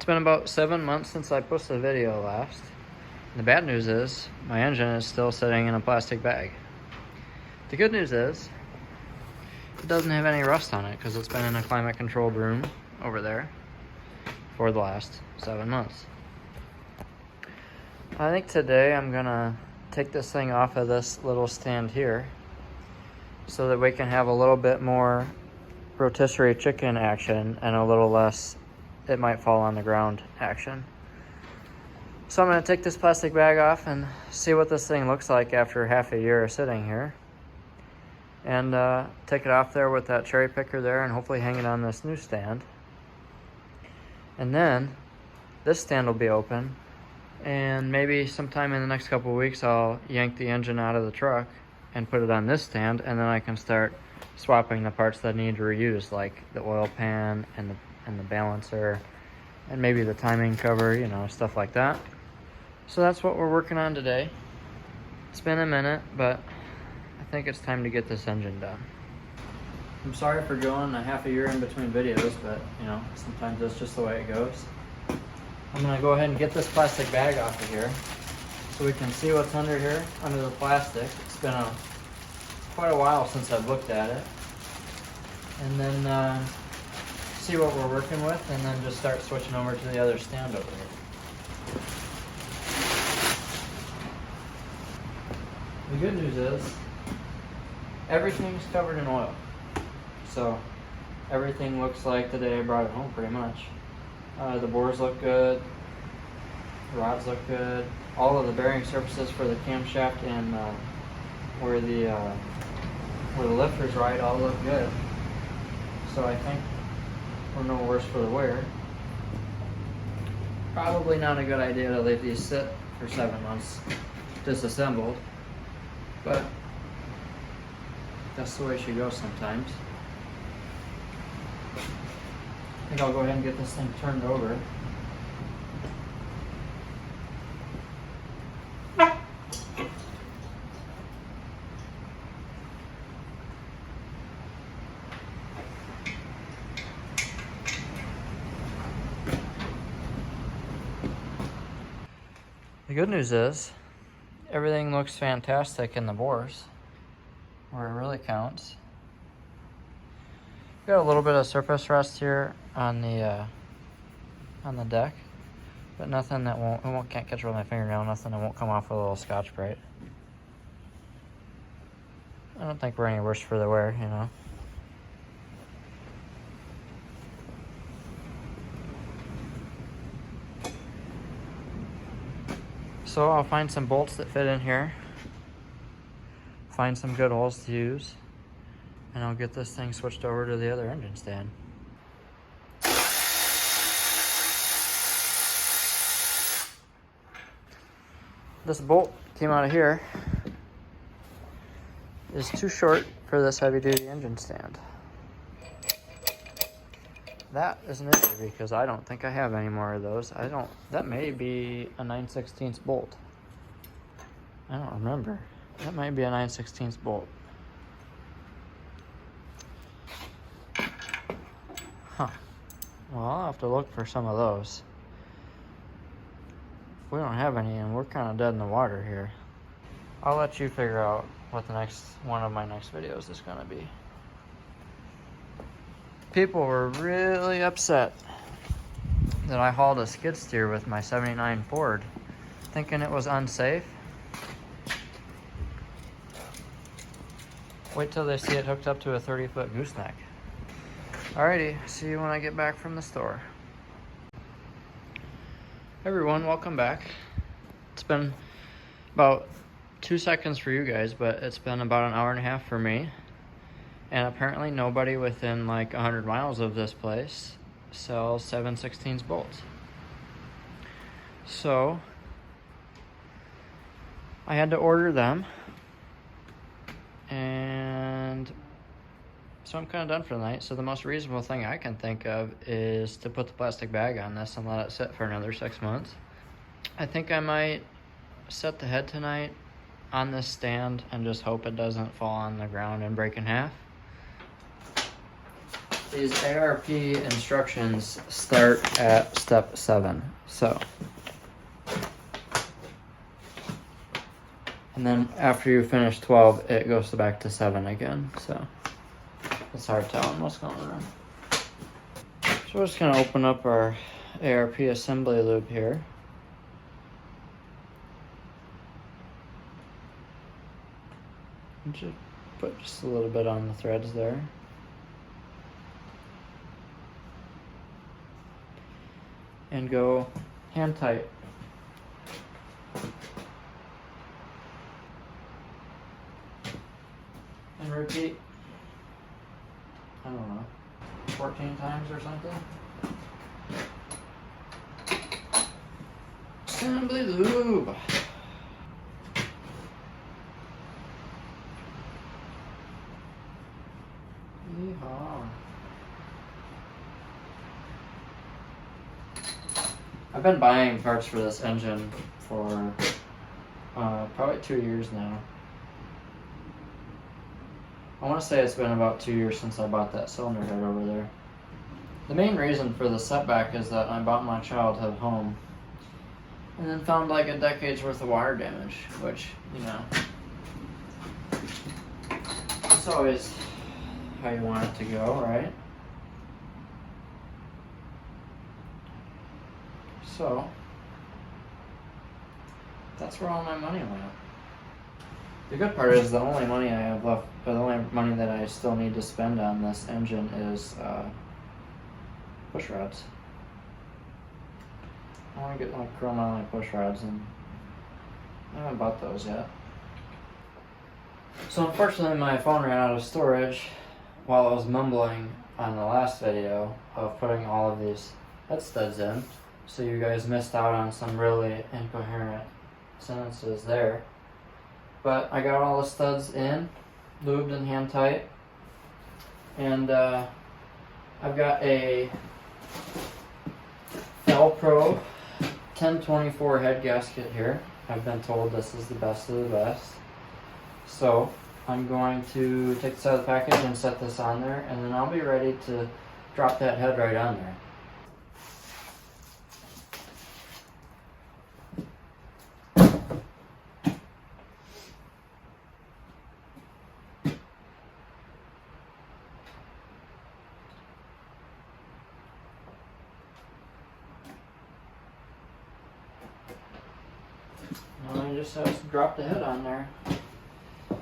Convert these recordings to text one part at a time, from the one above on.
It's been about 7 months since I posted a video last. The bad news is my engine is still sitting in a plastic bag. The good news is it doesn't have any rust on it because it's been in a climate controlled room over there for the last 7 months. I think today I'm gonna take this thing off of this little stand here so that we can have a little bit more rotisserie chicken action and a little less it might fall on the ground action. So I'm gonna take this plastic bag off and see what this thing looks like after half a year of sitting here, and take it off there with that cherry picker there and hopefully hang it on this new stand. And then this stand will be open, and maybe sometime in the next couple of weeks I'll yank the engine out of the truck and put it on this stand, and then I can start swapping the parts that need reused, like the oil pan and the balancer and maybe the timing cover, you know, stuff like that. So that's what we're working on today. It's been a minute, but I think it's time to get this engine done. I'm sorry for going a half a year in between videos, but you know, sometimes that's just the way it goes. I'm gonna go ahead and get this plastic bag off of here so we can see what's under here, under the plastic. It's been quite a while since I've looked at it. And then see what we're working with, and then just start switching over to the other stand over here. The good news is everything's covered in oil. So everything looks like the day I brought it home pretty much. The bores look good, the rods look good, all of the bearing surfaces for the camshaft and where the lifters ride all look good. So I think we're no worse for the wear. Probably not a good idea to leave these sit for 7 months disassembled, but that's the way she goes sometimes. I think I'll go ahead and get this thing turned over. The good news is everything looks fantastic in the bores where it really counts. Got a little bit of surface rust here on the deck, but nothing that can't catch it with my fingernail, nothing that won't come off with a little Scotch-Brite. I don't think we're any worse for the wear, you know. So I'll find some bolts that fit in here, find some good holes to use, and I'll get this thing switched over to the other engine stand. This bolt came out of here is too short for this heavy duty engine stand. That is an issue because I don't think I have any more of those. That may be a 9/16 bolt. I don't remember. That might be a 9/16 bolt. Huh. Well, I'll have to look for some of those. If we don't have any, and we're kind of dead in the water here, I'll let you figure out what the next one of my next videos is going to be. People were really upset that I hauled a skid steer with my 79 Ford, thinking it was unsafe. Wait till they see it hooked up to a 30-foot gooseneck. Alrighty, see you when I get back from the store. Hey everyone, welcome back. It's been about 2 seconds for you guys, but it's been about an hour and a half for me. And apparently nobody within like 100 miles of this place sells 7/16 bolts. So I had to order them. And so I'm kind of done for the night. So the most reasonable thing I can think of is to put the plastic bag on this and let it sit for another 6 months. I think I might set the head tonight on this stand and just hope it doesn't fall on the ground and break in half. these ARP instructions start at step 7. So, and then after you finish 12, it goes back to 7 again. So it's hard telling what's going on. So we're just gonna open up our ARP assembly loop here. And just put just a little bit on the threads there. And go hand tight. And repeat, I don't know, 14 times or something. Assembly lube. Yeehaw. I've been buying parts for this engine for probably 2 years now. I want to say it's been about 2 years since I bought that cylinder head over there. The main reason for the setback is that I bought my childhood home and then found like a decade's worth of water damage, which, you know, it's always how you want it to go, right? So, that's where all my money went. The good part is the only money I have left, but the only money that I still need to spend on this engine is push rods. I want to get like chrome alloy push rods, and I haven't bought those yet. So unfortunately my phone ran out of storage while I was mumbling on the last video of putting all of these head studs in. So you guys missed out on some really incoherent sentences there. But I got all the studs in, lubed and hand tight. And I've got a Velcro 1024 head gasket here. I've been told this is the best of the best. So I'm going to take this out of the package and set this on there, and then I'll be ready to drop that head right on there. I just have to drop the head on there.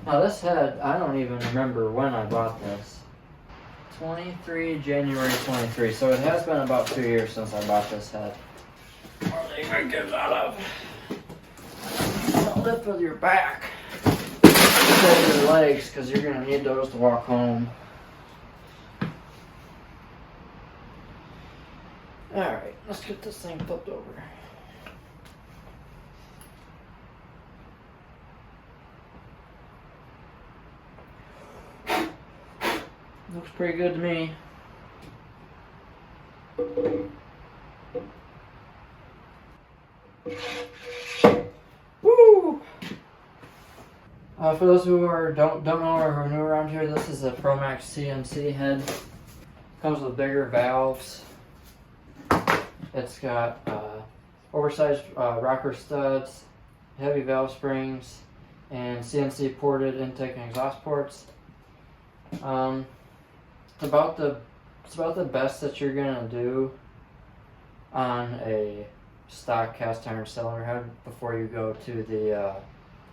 Now this head, I don't even remember when I bought this. 23 January 23, so it has been about 2 years since I bought this head. What do you think it out of? Don't lift with your back. Hold your legs, because you're going to need those to walk home. Alright, let's get this thing flipped over. Looks pretty good to me. Woo! For those who don't know or who are new around here, this is a ProMax CNC head. Comes with bigger valves. It's got oversized rocker studs, heavy valve springs, and CNC ported intake and exhaust ports. It's about the best that you're gonna do on a stock cast iron cylinder head before you go to the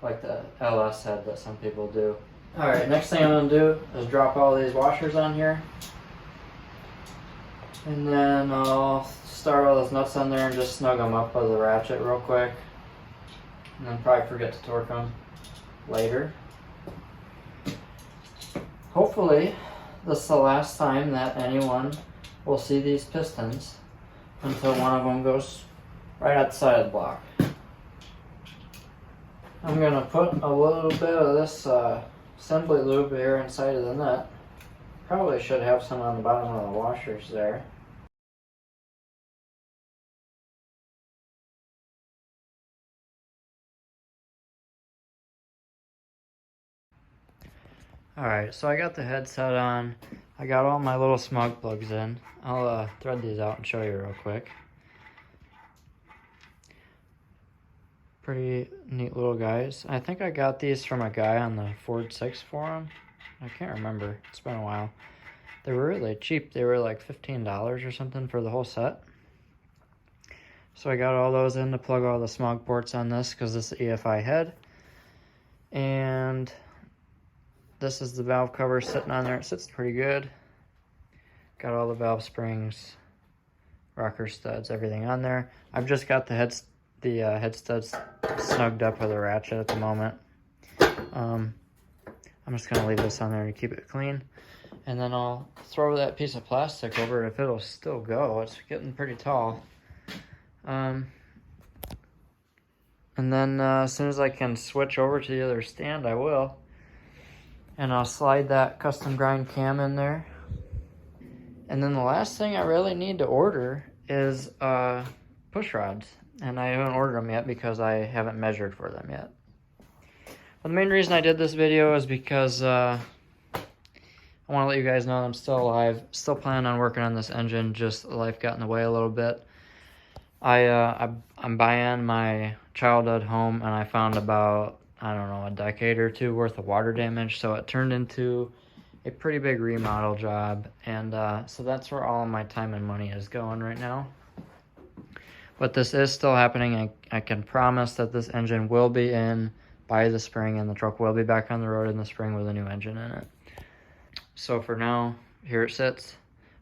like the LS head that some people do. Alright, next thing I'm gonna do is drop all these washers on here, and then I'll start all those nuts on there and just snug them up with a ratchet real quick, and then probably forget to torque them later. Hopefully this is the last time that anyone will see these pistons until one of them goes right outside of the block. I'm going to put a little bit of this assembly lube here inside of the nut. Probably should have some on the bottom of the washers there. Alright, so I got the head set on. I got all my little smog plugs in. I'll thread these out and show you real quick. Pretty neat little guys. I think I got these from a guy on the Ford 6 forum. I can't remember. It's been a while. They were really cheap. They were like $15 or something for the whole set. So I got all those in to plug all the smog ports on this because this is EFI head. And this is the valve cover sitting on there. It sits pretty good. Got all the valve springs, rocker studs, everything on there. I've just got the head studs snugged up with a ratchet at the moment. I'm just gonna leave this on there to keep it clean. And then I'll throw that piece of plastic over it if it'll still go. It's getting pretty tall. And then as soon as I can switch over to the other stand, I will. And I'll slide that custom grind cam in there. And then the last thing I really need to order is push rods. And I haven't ordered them yet because I haven't measured for them yet. But the main reason I did this video is because I want to let you guys know that I'm still alive. Still planning on working on this engine, just life got in the way a little bit. I'm buying my childhood home and I found about, I don't know, a decade or two worth of water damage. So it turned into a pretty big remodel job. And so that's where all of my time and money is going right now. But this is still happening. I can promise that this engine will be in by the spring and the truck will be back on the road in the spring with a new engine in it. So for now, here it sits.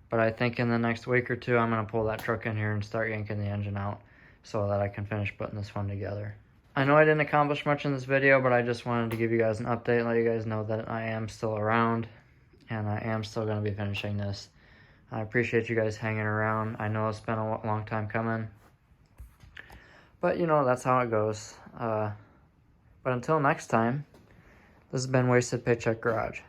But I think in the next week or two, I'm going to pull that truck in here and start yanking the engine out so that I can finish putting this one together. I know I didn't accomplish much in this video, but I just wanted to give you guys an update and let you guys know that I am still around and I am still going to be finishing this. I appreciate you guys hanging around. I know it's been a long time coming. But, you know, that's how it goes. But until next time, this has been Wasted Paycheck Garage.